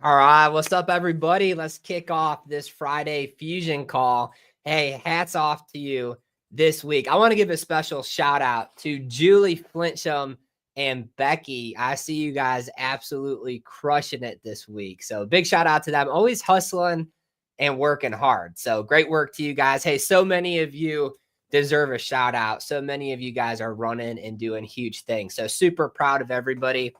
All right, what's up, everybody? Let's kick off this Friday Fusion call. Hey, hats off to you this week. I want to give a special shout out to Julie Flintsham and Becky. I see you guys absolutely crushing it this week. So big shout out to them. Always hustling and working hard. So great work to you guys. Hey, so many of you deserve a shout out. So many of you guys are running and doing huge things. So super proud of everybody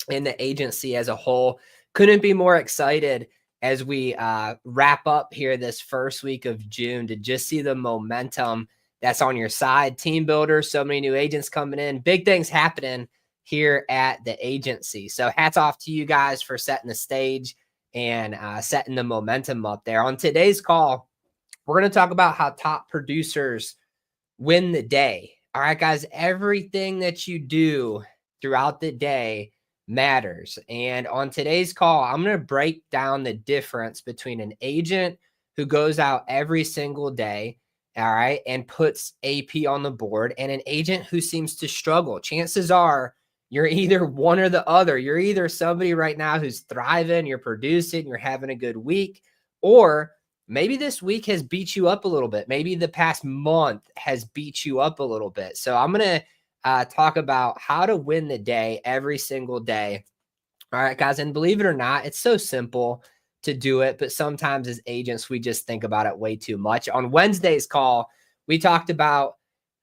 in the agency as a whole. Couldn't be more excited as we wrap up here this first week of June to just see the momentum that's on your side. Team builders, so many new agents coming in, big things happening here at the agency. So hats off to you guys for setting the stage and setting the momentum up there. On today's call, we're going to talk about how top producers win the day. All right, guys, everything that you do throughout the day matters. And on today's call, I'm going to break down the difference between an agent who goes out every single day, all right, and puts AP on the board, and an agent who seems to struggle. Chances are you're either one or the other. You're either somebody right now who's thriving, you're producing, you're having a good week, or maybe this week has beat you up a little bit. Maybe the past month has beat you up a little bit. So I'm going to talk about how to win the day every single day. All right, guys. And believe it or not, it's so simple to do it. But sometimes as agents, we just think about it way too much. On Wednesday's call, we talked about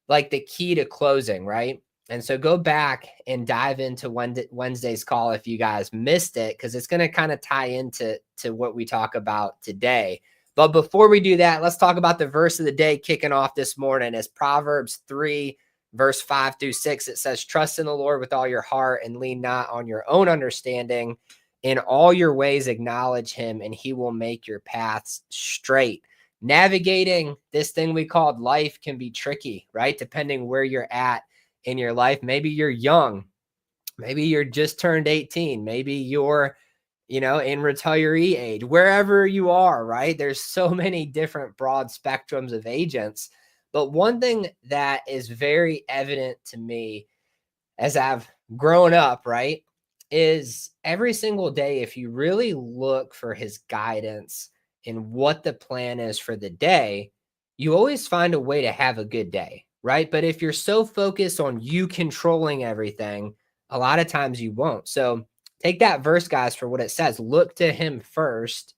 like the key to closing, right? And so go back and dive into Wednesday's call if you guys missed it, because it's going to kind of tie into what we talk about today. But before we do that, let's talk about the verse of the day kicking off this morning. As Proverbs 3, verse 5 through 6, it says, trust in the Lord with all your heart and lean not on your own understanding. In all your ways, acknowledge him, and he will make your paths straight. Navigating this thing we called life can be tricky, right? Depending where you're at in your life. Maybe you're young. Maybe you're just turned 18. Maybe you're, in retiree age, wherever you are, right? There's so many different broad spectrums of agents. But one thing that is very evident to me as I've grown up, right, is every single day, if you really look for his guidance in what the plan is for the day, you always find a way to have a good day, right? But if you're so focused on you controlling everything, a lot of times you won't. So take that verse, guys, for what it says. Look to him first,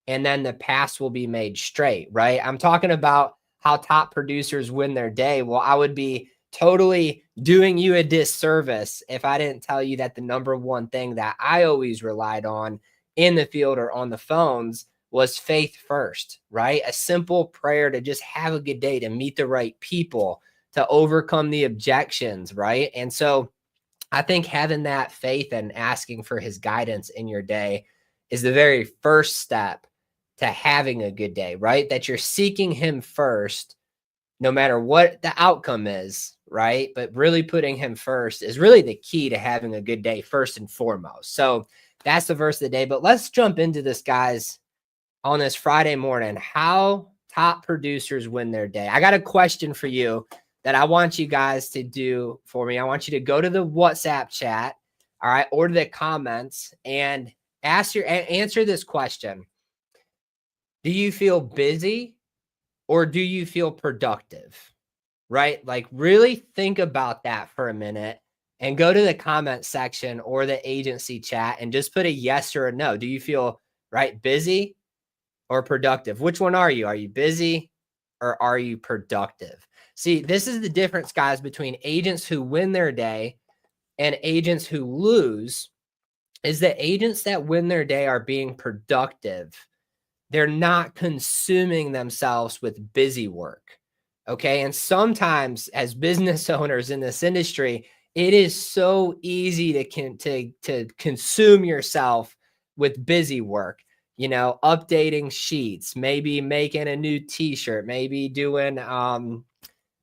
and then the paths will be made straight, right? I'm talking about how top producers win their day. Well, I would be totally doing you a disservice if I didn't tell you that the number one thing that I always relied on in the field or on the phones was faith first, right? A simple prayer to just have a good day, to meet the right people, to overcome the objections, right? And so I think having that faith and asking for his guidance in your day is the very first step to having a good day, right? That you're seeking him first, no matter what the outcome is, right? But really putting him first is really the key to having a good day first and foremost. So that's the verse of the day. But let's jump into this, guys, on this Friday morning. How top producers win their day. I got a question for you that I want you guys to do for me. I want you to go to the WhatsApp chat, all right, or to the comments, and answer this question. Do you feel busy or do you feel productive? Right? Like really think about that for a minute and go to the comment section or the agency chat and just put a yes or a no. Do you feel busy or productive? Which one are you? Are you busy or are you productive? See, this is the difference, guys, between agents who win their day and agents who lose, is that agents that win their day are being productive. They're not consuming themselves with busy work. Okay. And sometimes as business owners in this industry, It is so easy to consume yourself with busy work, updating sheets, maybe making a new t-shirt, maybe doing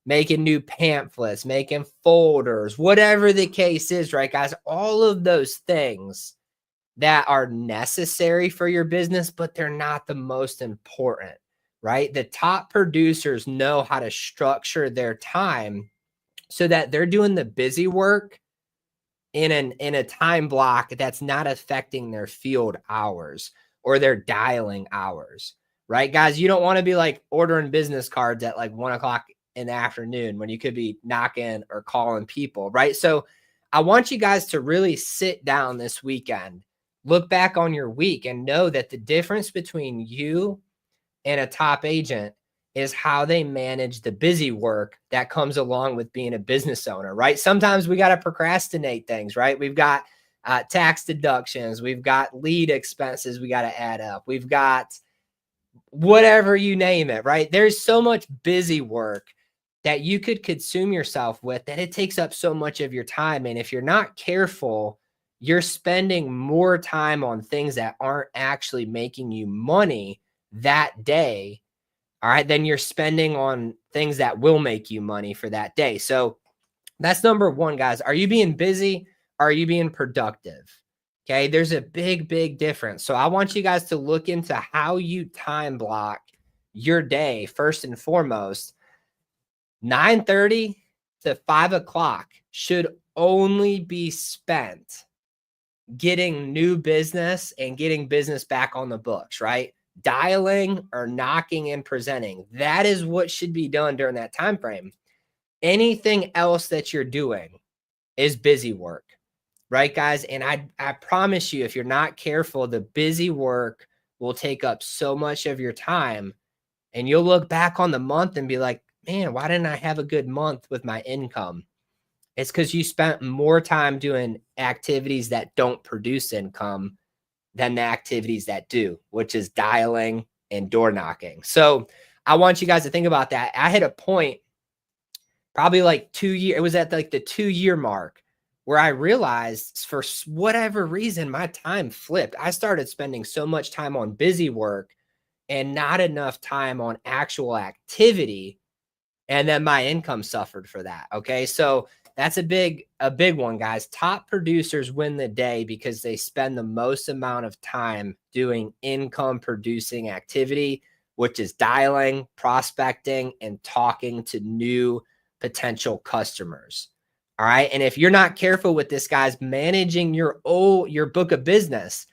making new pamphlets, making folders, whatever the case is, right, guys? All of those things that are necessary for your business, but they're not the most important, right? The top producers know how to structure their time so that they're doing the busy work in a time block that's not affecting their field hours or their dialing hours, right, guys? You don't want to be like ordering business cards at like 1 o'clock in the afternoon when you could be knocking or calling people, right? So I want you guys to really sit down this weekend, look back on your week, and know that the difference between you and a top agent is how they manage the busy work that comes along with being a business owner, right? Sometimes we got to procrastinate things, right? We've got tax deductions, we've got lead expenses we got to add up, we've got whatever you name it, right? There's so much busy work that you could consume yourself with that it takes up so much of your time. And if you're not careful, you're spending more time on things that aren't actually making you money that day. All right, then you're spending on things that will make you money for that day. So that's number one, guys. Are you being busy? Are you being productive? Okay, there's a big difference. So I want you guys to look into how you time block your day first and foremost. 9:30 to 5 o'clock should only be spent getting new business and getting business back on the books, right? Dialing or knocking and presenting. That is what should be done during that time frame. Anything else that you're doing is busy work, right, guys? And I promise you, if you're not careful, the busy work will take up so much of your time, and you'll look back on the month and be like, man, why didn't I have a good month with my income? It's because you spent more time doing activities that don't produce income than the activities that do, which is dialing and door knocking. So I want you guys to think about that. I hit a point probably like 2 years, it was at like the 2 year mark where I realized for whatever reason, my time flipped. I started spending so much time on busy work and not enough time on actual activity. And then my income suffered for that. Okay. So that's a big one, guys. Top producers win the day because they spend the most amount of time doing income producing activity, which is dialing, prospecting, and talking to new potential customers. All right. And if you're not careful with this, guys, managing your book of business,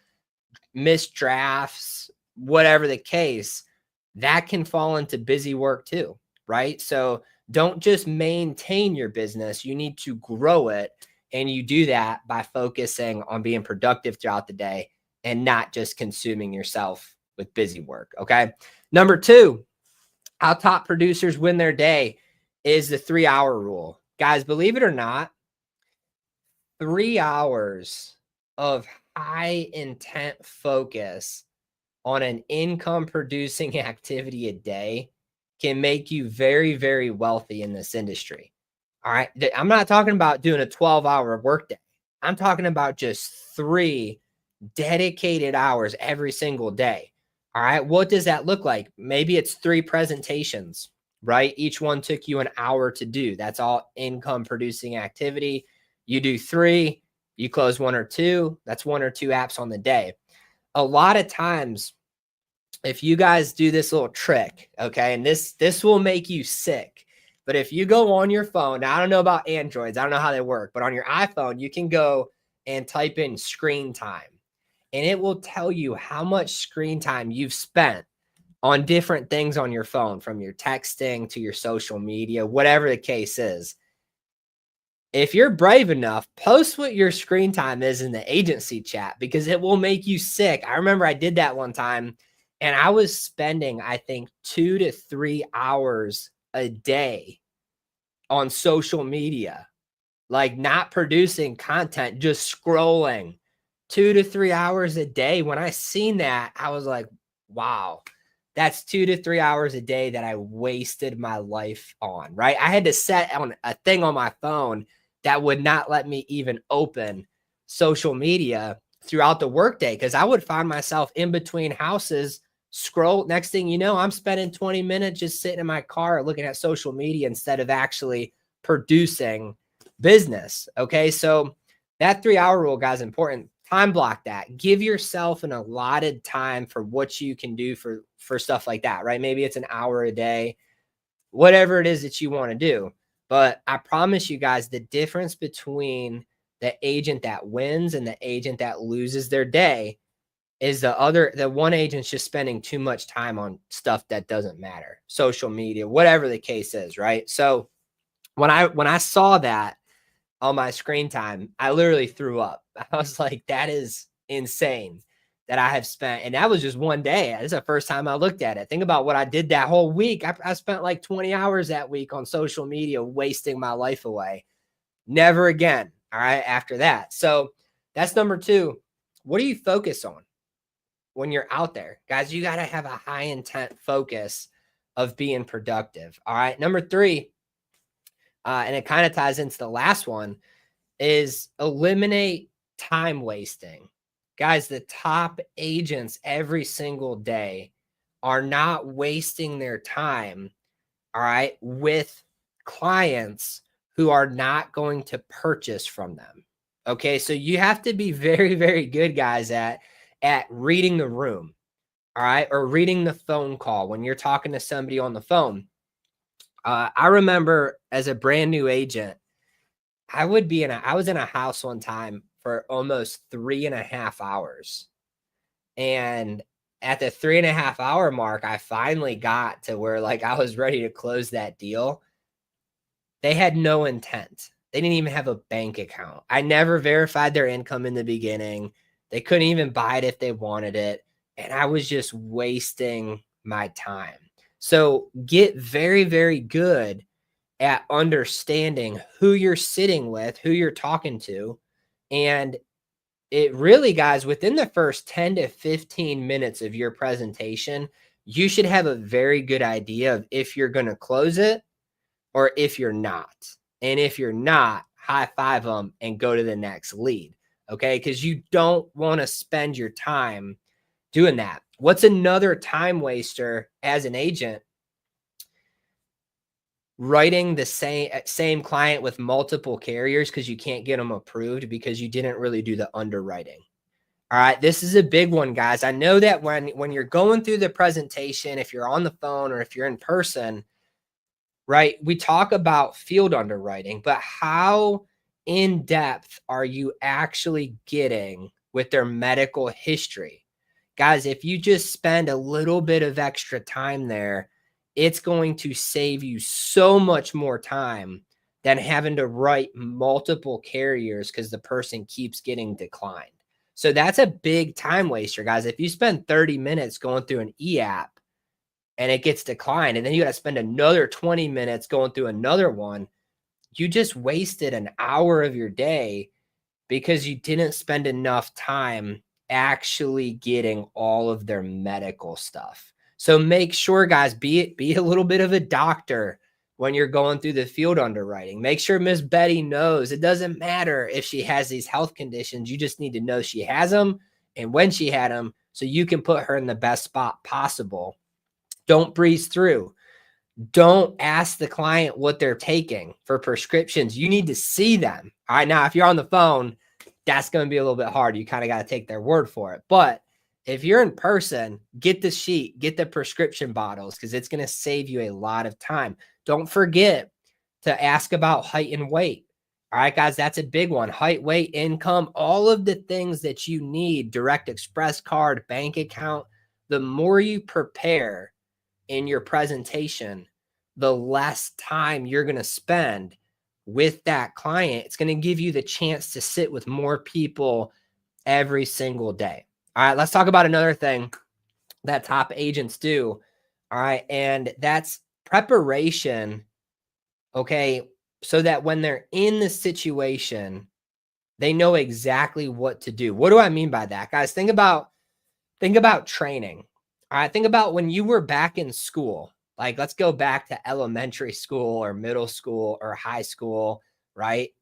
missed drafts, whatever the case, that can fall into busy work too, right? So don't just maintain your business, you need to grow it. And you do that by focusing on being productive throughout the day and not just consuming yourself with busy work. Okay. Number two, how top producers win their day is the 3-hour rule. Guys, believe it or not, 3 hours of high intent focus on an income producing activity a day can make you very wealthy in this industry. All right. I'm not talking about doing a 12-hour workday. I'm talking about just 3 dedicated hours every single day. All right. What does that look like? Maybe it's 3 presentations, right? Each one took you an hour to do. That's all income producing activity. You do 3, you close 1 or 2. That's 1 or 2 apps on the day. A lot of times, if you guys do this little trick, okay, and this will make you sick, but if you go on your phone, now I don't know about Androids, I don't know how they work, but on your iPhone, you can go and type in screen time, and it will tell you how much screen time you've spent on different things on your phone, from your texting to your social media, whatever the case is. If you're brave enough, post what your screen time is in the agency chat, because it will make you sick. I remember I did that one time, and I was spending, I think, 2 to 3 hours a day on social media, like not producing content, just scrolling 2 to 3 hours a day. When I seen that, I was like, wow, that's 2 to 3 hours a day that I wasted my life on, right? I had to set on a thing on my phone that would not let me even open social media throughout the workday, because I would find myself in between houses, scroll. Next thing you know, I'm spending 20 minutes just sitting in my car looking at social media instead of actually producing business. Okay. So that 3-hour rule, guys, important. Time block that. Give yourself an allotted time for what you can do for stuff like that, right? Maybe it's an hour a day, whatever it is that you want to do. But I promise you guys, the difference between the agent that wins and the agent that loses their day is the one agent's just spending too much time on stuff that doesn't matter, social media, whatever the case is, right? So when I saw that on my screen time, I literally threw up. I was like, that is insane that I have spent. And that was just one day. This is the first time I looked at it. Think about what I did that whole week. I spent like 20 hours that week on social media, wasting my life away. Never again. All right. After that. So that's number 2. What do you focus on when you're out there? Guys, you got to have a high intent focus of being productive. All right. Number 3, and it kind of ties into the last one, is eliminate time wasting. Guys, the top agents every single day are not wasting their time, all right, with clients who are not going to purchase from them. Okay, so you have to be very, very good, guys, at reading the room, all right, or reading the phone call when you're talking to somebody on the phone. I remember as a brand new agent, I was in a house one time for almost 3.5 hours. And at the 3.5 hour mark, I finally got to where like I was ready to close that deal. They had no intent. They didn't even have a bank account. I never verified their income in the beginning. They couldn't even buy it if they wanted it. And I was just wasting my time. So get very, very good at understanding who you're sitting with, who you're talking to. And it really, guys, within the first 10 to 15 minutes of your presentation, you should have a very good idea of if you're going to close it or if you're not. And if you're not, high five them and go to the next lead. Okay. Because you don't want to spend your time doing that. What's another time waster as an agent? Writing the same client with multiple carriers because you can't get them approved because you didn't really do the underwriting. All right, this is a big one, guys. I know that when you're going through the presentation, if you're on the phone or if you're in person, right, we talk about field underwriting, but how in depth are you actually getting with their medical history? Guys, if you just spend a little bit of extra time there, it's going to save you so much more time than having to write multiple carriers because the person keeps getting declined. So that's a big time waster, guys. If you spend 30 minutes going through an e-app and it gets declined, and then you got to spend another 20 minutes going through another one, you just wasted an hour of your day because you didn't spend enough time actually getting all of their medical stuff. So make sure, guys, be a little bit of a doctor when you're going through the field underwriting. Make sure Miss Betty knows it doesn't matter if she has these health conditions. You just need to know she has them and when she had them so you can put her in the best spot possible. Don't breeze through. Don't ask the client what they're taking for prescriptions. You need to see them. All right. Now, if you're on the phone, that's going to be a little bit hard. You kind of got to take their word for it. But if you're in person, get the sheet, get the prescription bottles, because it's going to save you a lot of time. Don't forget to ask about height and weight. All right, guys, that's a big one. Height, weight, income, all of the things that you need, direct express card, bank account. The more you prepare in your presentation, the less time you're going to spend with that client. It's going to give you the chance to sit with more people every single day. All right, let's talk about another thing that top agents do. All right, and that's preparation. Okay, so that when they're in the situation, they know exactly what to do. What do I mean by that, guys? Think about training. All right, think about when you were back in school. Like, let's go back to elementary school or middle school or high school, right?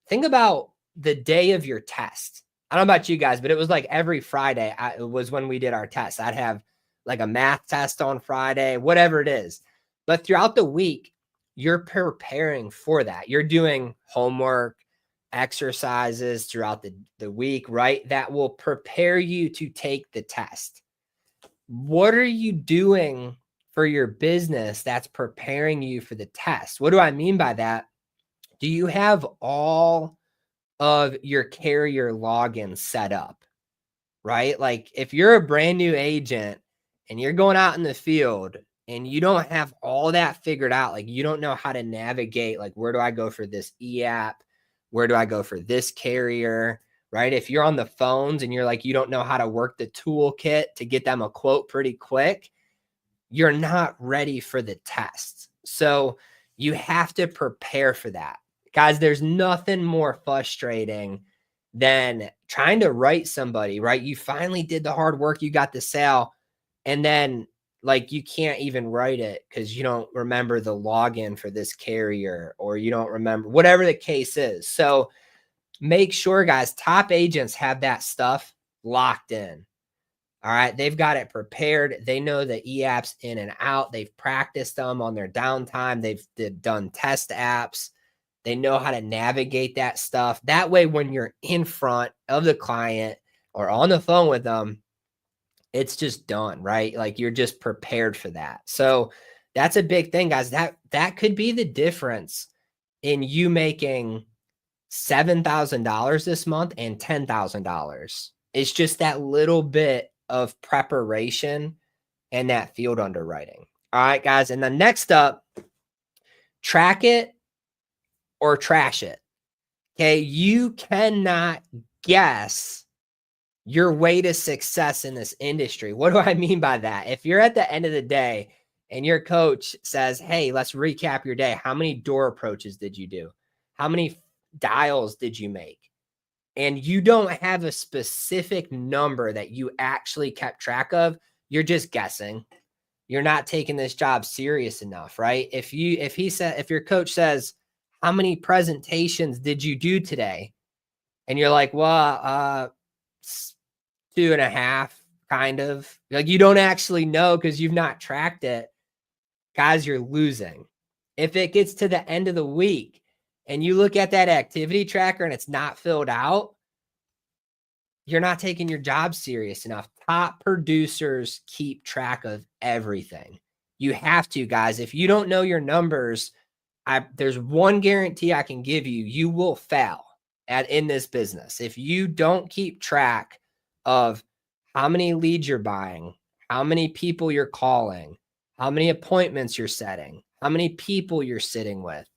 think about the day of your test. I don't know about you guys, but it was like every Friday it was when we did our test. I'd have like a math test on Friday, whatever it is. But throughout the week, you're preparing for that. You're doing homework, exercises throughout the week, right? That will prepare you to take the test. What are you doing for your business that's preparing you for the test? What do I mean by that? Do you have all of your carrier logins set up, right? Like if you're a brand new agent and you're going out in the field and you don't have all that figured out, like you don't know how to navigate, like where do I go for this e-app? Where do I go for this carrier, right? If you're on the phones and you're like, you don't know how to work the toolkit to get them a quote pretty quick, you're not ready for the test. So you have to prepare for that. Guys, there's nothing more frustrating than trying to write somebody, right? You finally did the hard work, you got the sale, and then like you can't even write it because you don't remember the login for this carrier, or you don't remember whatever the case is. So make sure, guys, top agents have that stuff locked in. All right. They've got it prepared. They know the e-apps in and out. They've practiced them on their downtime. They've done test apps. They know how to navigate that stuff. That way, when you're in front of the client or on the phone with them, it's just done, right? Like you're just prepared for that. So that's a big thing, guys. That could be the difference in you making $7,000 this month and $10,000. It's just that little bit of preparation and that field underwriting. All right, guys. And then next up, track it or trash it. Okay. You cannot guess your way to success in this industry. What do I mean by that? If you're at the end of the day and your coach says, hey, let's recap your day. How many door approaches did you do? How many dials did you make? And you don't have a specific number that you actually kept track of, you're just guessing. You're not taking this job serious enough, right? If your coach says, how many presentations did you do today? And you're like, well, 2.5, kind of. Like you don't actually know because you've not tracked it. Guys, you're losing. If it gets to the end of the week and you look at that activity tracker and it's not filled out, you're not taking your job serious enough. Top producers keep track of everything. You have to, guys. If you don't know your numbers, there's one guarantee I can give you: you will fail in this business. If you don't keep track of how many leads you're buying, how many people you're calling, how many appointments you're setting, how many people you're sitting with,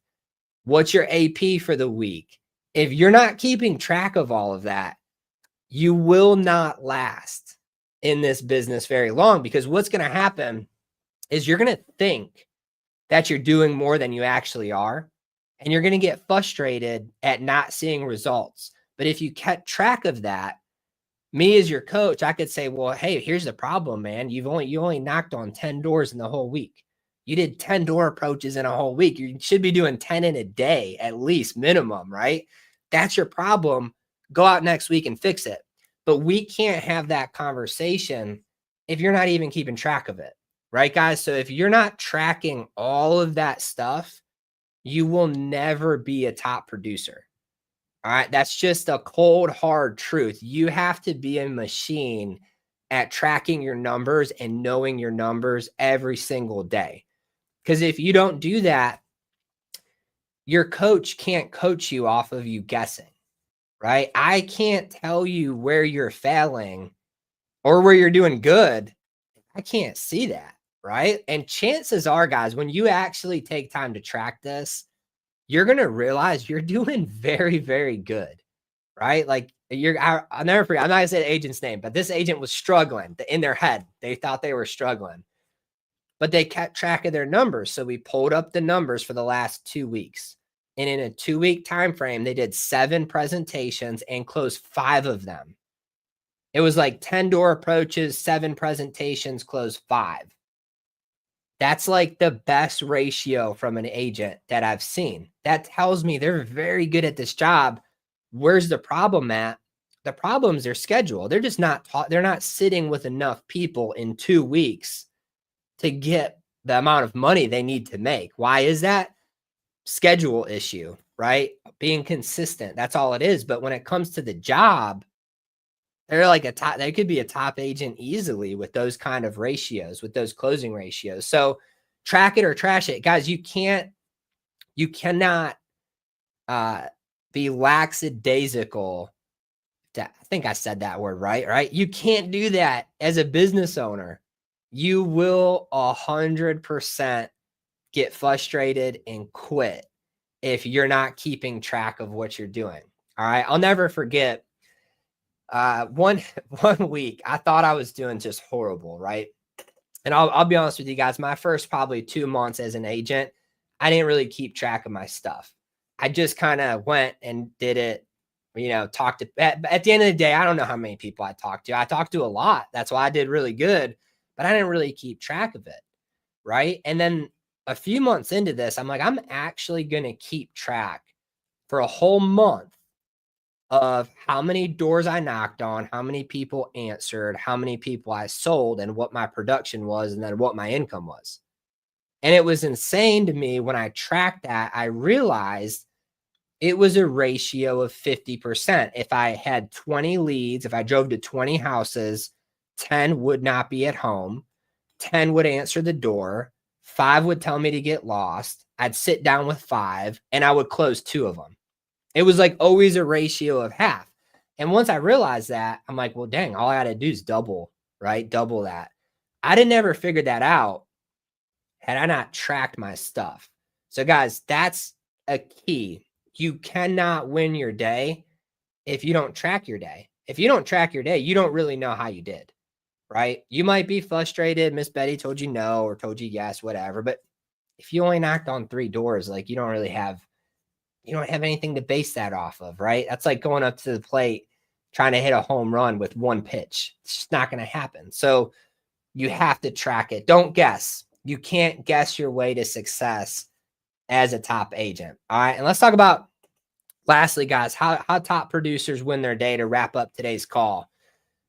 what's your AP for the week. If you're not keeping track of all of that, you will not last in this business very long, because what's going to happen is you're going to think that you're doing more than you actually are, and you're going to get frustrated at not seeing results. But if you kept track of that, me as your coach, I could say, well, hey, here's the problem, man. You only knocked on 10 doors in the whole week. You did 10 door approaches in a whole week. You should be doing 10 in a day, at least minimum, right? That's your problem. Go out next week and fix it. But we can't have that conversation if you're not even keeping track of it, right, guys? So if you're not tracking all of that stuff, you will never be a top producer. All right. That's just a cold, hard truth. You have to be a machine at tracking your numbers and knowing your numbers every single day. Because if you don't do that, your coach can't coach you off of you guessing, right? I can't tell you where you're failing or where you're doing good. I can't see that, right? And chances are, guys, when you actually take time to track this, you're going to realize you're doing very, very good, right? Like I'll never forget, I'm not going to say the agent's name, but this agent was struggling in their head. They thought they were struggling, but they kept track of their numbers. So we pulled up the numbers for the last 2 weeks. And in a 2-week time frame, they did 7 presentations and closed 5 of them. It was like 10 door approaches, 7 presentations, closed 5. That's like the best ratio from an agent that I've seen. That tells me they're very good at this job. Where's the problem at? The problem's their schedule. They're just not taught, they're not sitting with enough people in 2 weeks to get the amount of money they need to make. Why is that? Schedule issue, right? Being consistent. That's all it is. But when it comes to the job, they're like they could be a top agent easily with those kind of ratios, with those closing ratios. So track it or trash it. Guys, you cannot be lackadaisical. I think I said that word right? You can't do that as a business owner. You will 100% get frustrated and quit if you're not keeping track of what you're doing. All right. I'll never forget one week I thought I was doing just horrible, right? And I'll be honest with you guys, my first probably 2 months as an agent, I didn't really keep track of my stuff. I just kind of went and did it, talked to, at the end of the day, I don't know how many people I talked to. I talked to a lot. That's why I did really good, but I didn't really keep track of it. Right. And then a few months into this, I'm like, I'm actually going to keep track for a whole month of how many doors I knocked on, how many people answered, how many people I sold, and what my production was, and then what my income was. And it was insane to me when I tracked that. I realized it was a ratio of 50%. If I had 20 leads, if I drove to 20 houses, 10 would not be at home, 10 would answer the door, 5 would tell me to get lost. I'd sit down with 5 and I would close 2 of them. It was like always a ratio of half. And once I realized that, I'm like, well, dang, all I got to do is double, right? Double that. I didn't ever figure that out had I not tracked my stuff. So guys, that's a key. You cannot win your day if you don't track your day. If you don't track your day, you don't really know how you did, right? You might be frustrated. Miss Betty told you no or told you yes, whatever. But if you only knocked on 3 doors, like you don't have anything to base that off of, right? That's like going up to the plate, trying to hit a home run with 1 pitch. It's just not going to happen. So you have to track it. Don't guess. You can't guess your way to success as a top agent. All right. And let's talk about, lastly, guys, how top producers win their day to wrap up today's call.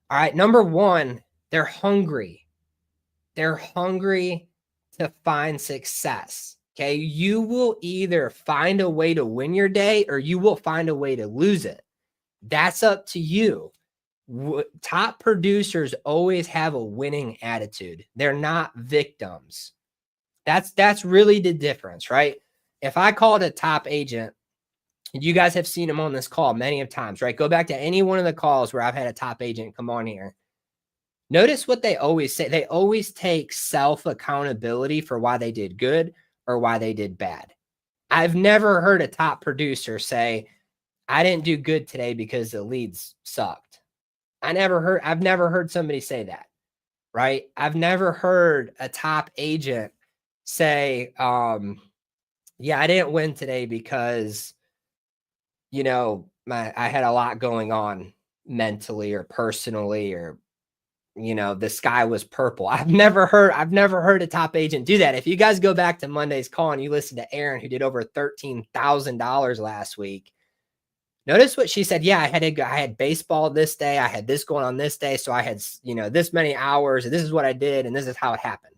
All right. Number 1, they're hungry. They're hungry to find success. Okay. You will either find a way to win your day or you will find a way to lose it. That's up to you. Top producers always have a winning attitude. They're not victims. That's really the difference, right? If I called a top agent, you guys have seen him on this call many of times, right? Go back to any one of the calls where I've had a top agent come on here. Notice what they always say. They always take self-accountability for why they did good or why they did bad. I've never heard a top producer say, I didn't do good today because the leads sucked. I've never heard somebody say that, right? I've never heard a top agent say, yeah, I didn't win today because, I had a lot going on mentally or personally, or, the sky was purple. I've never heard a top agent do that. If you guys go back to Monday's call and you listen to Erin, who did over $13,000 last week, notice what she said. Yeah, I had baseball this day. I had this going on this day. So I had, this many hours, and this is what I did, and this is how it happened.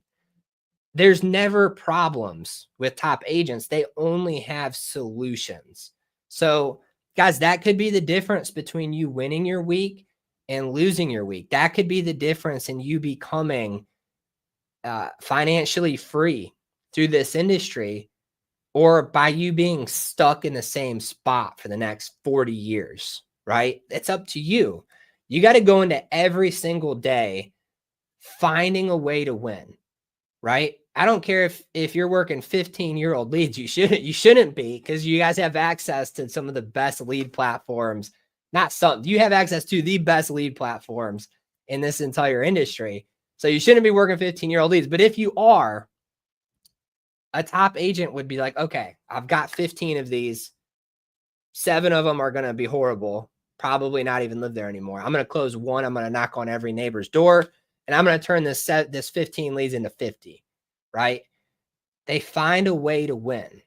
There's never problems with top agents. They only have solutions. So guys, that could be the difference between you winning your week and losing your week. That could be the difference in you becoming financially free through this industry, or by you being stuck in the same spot for the next 40 years, right? It's up to you. You got to go into every single day finding a way to win, right? I don't care if you're working 15-year-old leads. You shouldn't be, because you guys have access to some of the best lead platforms. You have access to the best lead platforms in this entire industry. So you shouldn't be working 15-year-old leads. But if you are, a top agent would be like, okay, I've got 15 of these. 7 of them are going to be horrible. Probably not even live there anymore. I'm going to close 1. I'm going to knock on every neighbor's door, and I'm going to turn this 15 leads into 50, right? They find a way to win.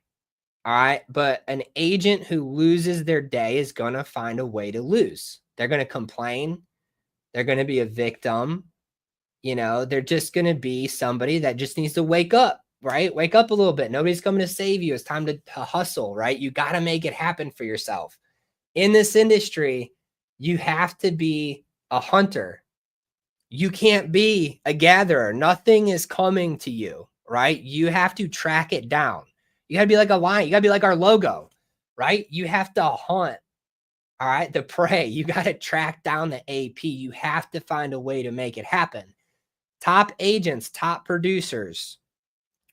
All right. But an agent who loses their day is going to find a way to lose. They're going to complain. They're going to be a victim. They're just going to be somebody that just needs to wake up, right? Wake up a little bit. Nobody's coming to save you. It's time to hustle, right? You got to make it happen for yourself. In this industry, you have to be a hunter. You can't be a gatherer. Nothing is coming to you, right? You have to track it down. You got to be like a lion. You got to be like our logo, right? You have to hunt, all right, the prey. You got to track down the AP. You have to find a way to make it happen. Top agents, top producers,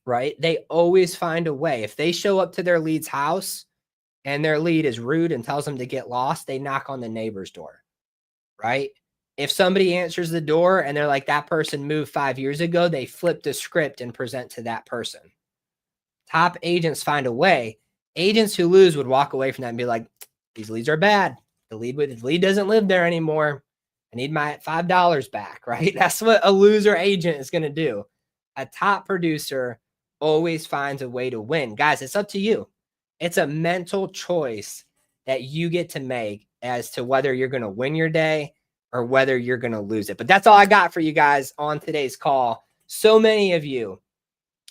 right? They always find a way. If they show up to their lead's house and their lead is rude and tells them to get lost, they knock on the neighbor's door, right? If somebody answers the door and they're like, that person moved 5 years ago, they flip the script and present to that person. Top agents find a way. Agents who lose would walk away from that and be like, these leads are bad. The lead doesn't live there anymore. I need my $5 back, right? That's what a loser agent is going to do. A top producer always finds a way to win. Guys, it's up to you. It's a mental choice that you get to make as to whether you're going to win your day or whether you're going to lose it. But that's all I got for you guys on today's call. So many of you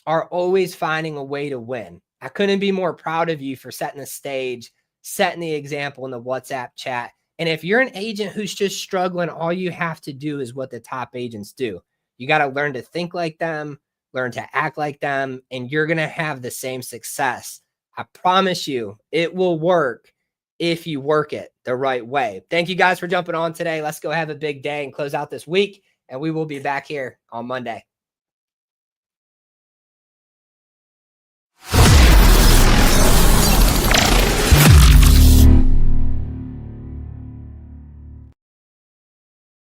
are always finding a way to win. I couldn't be more proud of you for setting the stage, setting the example in the WhatsApp chat. And if you're an agent who's just struggling, all you have to do is what the top agents do. You got to learn to think like them, learn to act like them, and you're going to have the same success. I promise you it will work if you work it the right way. Thank you guys for jumping on today. Let's go have a big day and close out this week, and we will be back here on Monday.